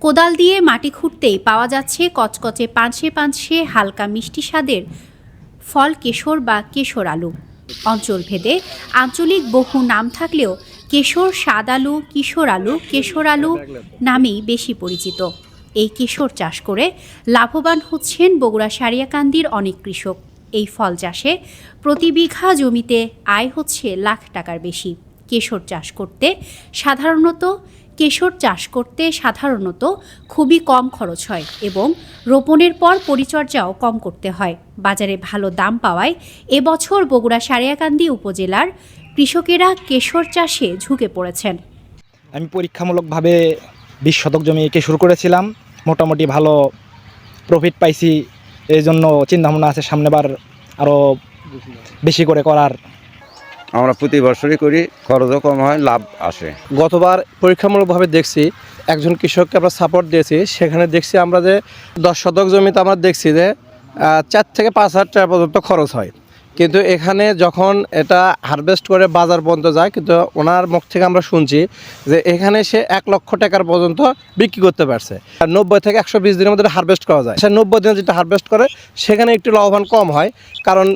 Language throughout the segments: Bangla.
কোদাল দিয়ে মাটি খুঁড়তেই পাওয়া যাচ্ছে কচকচে পানসে পানসে হালকা মিষ্টি স্বাদের ফল কেশর বা কেশর আলু। অঞ্চলভেদে আঞ্চলিক বহু নাম থাকলেও কেশর, স্বাদ আলু, কিশোর আলু, কেশর আলু নামেই বেশি পরিচিত। এই কেশর চাষ করে লাভবান হচ্ছেন বগুড়া সারিয়াকান্দির অনেক কৃষক। এই ফল চাষে প্রতি বিঘা জমিতে আয় হচ্ছে লাখ টাকার বেশি। কেশর চাষ করতে সাধারণত খুবই কম খরচ হয় এবং রোপণের পর পরিচর্যাও কম করতে হয়। বাজারে ভালো দাম পাওয়ায় এবছর বগুড়া সারিয়াকান্দি উপজেলার কৃষকেরা কেশর চাষে ঝুঁকে পড়েছেন। আমি পরীক্ষামূলকভাবে 20 শতক জমি কেশর করেছিলাম, মোটামুটি ভালো প্রফিট পাইছি। এই জন্য চিন্তাভাবনা আছে সামনেবার আরও বেশি করে করার। আমরা প্রতি বছরই করি, খরচও কম হয়, লাভ আসে। গতবার পরীক্ষামূলকভাবে দেখছি, একজন কৃষককে আমরা সাপোর্ট দিয়েছি, সেখানে দেখছি আমরা যে 10 শতক জমিতে আমরা দেখছি যে 4 থেকে 5 হাজার টাকা পর্যন্ত খরচ হয়। কিন্তু এখানে যখন এটা হারভেস্ট করে বাজার পর্যন্ত যায়, কিন্তু ওনার মুখ থেকে আমরা শুনছি যে এখানে সে 1 লক্ষ টাকার পর্যন্ত বিক্রি করতে পারছে। আর 90 থেকে 120 দিনের মধ্যে হারভেস্ট করা যায়। সে 90 দিনে যেটা হারভেস্ট করে সেখানে একটু লাভবান কম হয়, কারণ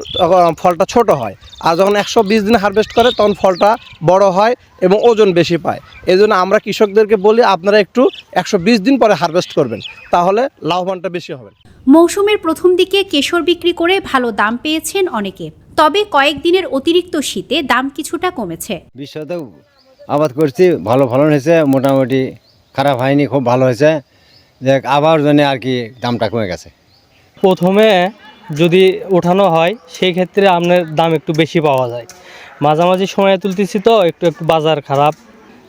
ফলটা ছোট হয়। আর যখন 120 দিনে হারভেস্ট করে তখন ফলটা বড় হয় এবং ওজন বেশি পায়। এই জন্য আমরা কৃষকদেরকে বলি আপনারা একটু 120 দিন পরে হারভেস্ট করবেন, তাহলে লাভবানটা বেশি হবে। মৌসুমের প্রথম দিকে কেশর বিক্রি করে ভালো দাম পেয়েছেন অনেকে, তবে কয়েকদিনের অতিরিক্ত শীতে দাম কিছুটা কমেছে। 20 শতক আবাদ করছি, ভালো ফলন হয়েছে, মোটামুটি খারাপ হয়নি, খুব ভালো হয়েছে। যে আবার জন্য আর কি দামটা কমে গেছে। প্রথমে যদি ওঠানো হয় সেই ক্ষেত্রে আপনার দাম একটু বেশি পাওয়া যায়। মাঝামাঝি সময়ে তুলতেছি তো একটু বাজার খারাপ,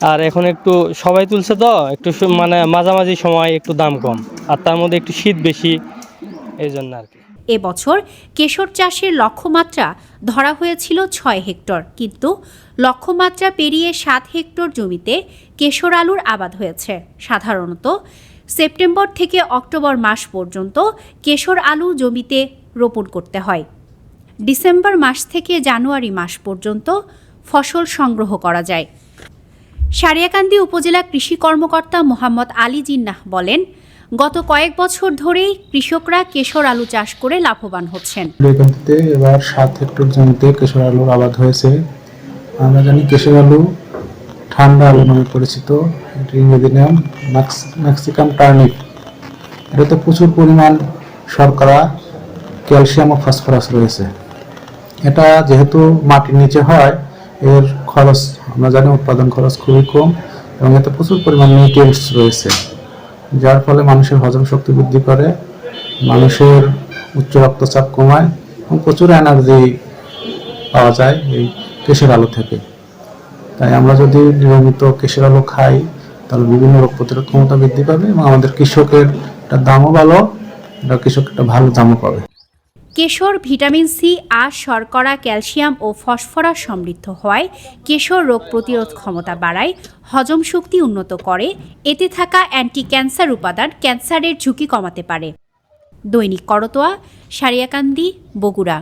আর এখন একটু সবাই তুলছে তো একটু মানে মাঝামাঝি সময় একটু দাম কম, আর তার মধ্যে একটু শীত বেশি, এই জন্য আর কি। এবছর কেশর চাষের লক্ষ্যমাত্রা ধরা হয়েছিল 6 হেক্টর, কিন্তু লক্ষ্যমাত্রা পেরিয়ে 7 হেক্টর জমিতে কেশর আলুর আবাদ হয়েছে। সাধারণত সেপ্টেম্বর থেকে অক্টোবর মাস পর্যন্ত কেশর আলু জমিতে রোপণ করতে হয়। ডিসেম্বর মাস থেকে জানুয়ারি মাস পর্যন্ত ফসল সংগ্রহ করা যায়। সারিয়াকান্দি উপজেলা কৃষি কর্মকর্তা মোহাম্মদ আলী জিন্নাহ বলেন, গত কয়েক বছর ধরেই কৃষকরা কেশর আলু চাষ করে লাভবান হচ্ছেন। সারিয়াকান্দিতে এবার 7 হেক্টর জমিতে কেশর আলুর আবাদ হয়েছে। আমরা জানি কেশর আলু ঠান্ডা আলু নামে পরিচিত। এটি ইংরেজি নাম ম্যাক্সিকাম টার্নিপ। এটাতে প্রচুর পরিমাণ শর্করা, ক্যালসিয়াম ও ফসফরাস রয়েছে। এটা যেহেতু মাটির নিচে হয়, এর খরচ আমরা জানি উৎপাদন খরচ খুবই কম এবং এতে প্রচুর পরিমাণ নিউট্রিয়েন্টস রয়েছে, যার ফলে মানুষের হজম শক্তি বৃদ্ধি করে, মানুষের উচ্চ রক্তচাপ কমায় এবং প্রচুর এনার্জি পাওয়া যায় এই কেশর আলু থেকে। তাই আমরা যদি নিয়মিত কেশর আলু খাই তাহলে বিভিন্ন রোগ প্রতিরোধ ক্ষমতা বৃদ্ধি পাবে এবং আমাদের কৃষকের দামও ভালো, কৃষক একটা ভালো দামও পাবে। কেশর ভিটামিন সি, আঁশ, শর্করা, ক্যালসিয়াম ও ফসফরাস সমৃদ্ধ হওয়ায় কেশর রোগ প্রতিরোধ ক্ষমতা বাড়ায়, হজম শক্তি উন্নত করে। এতে থাকা অ্যান্টি ক্যান্সার উপাদান ক্যান্সারের ঝুঁকি কমাতে পারে। দৈনিক করতোয়া, সারিয়াকান্দি, বগুড়া।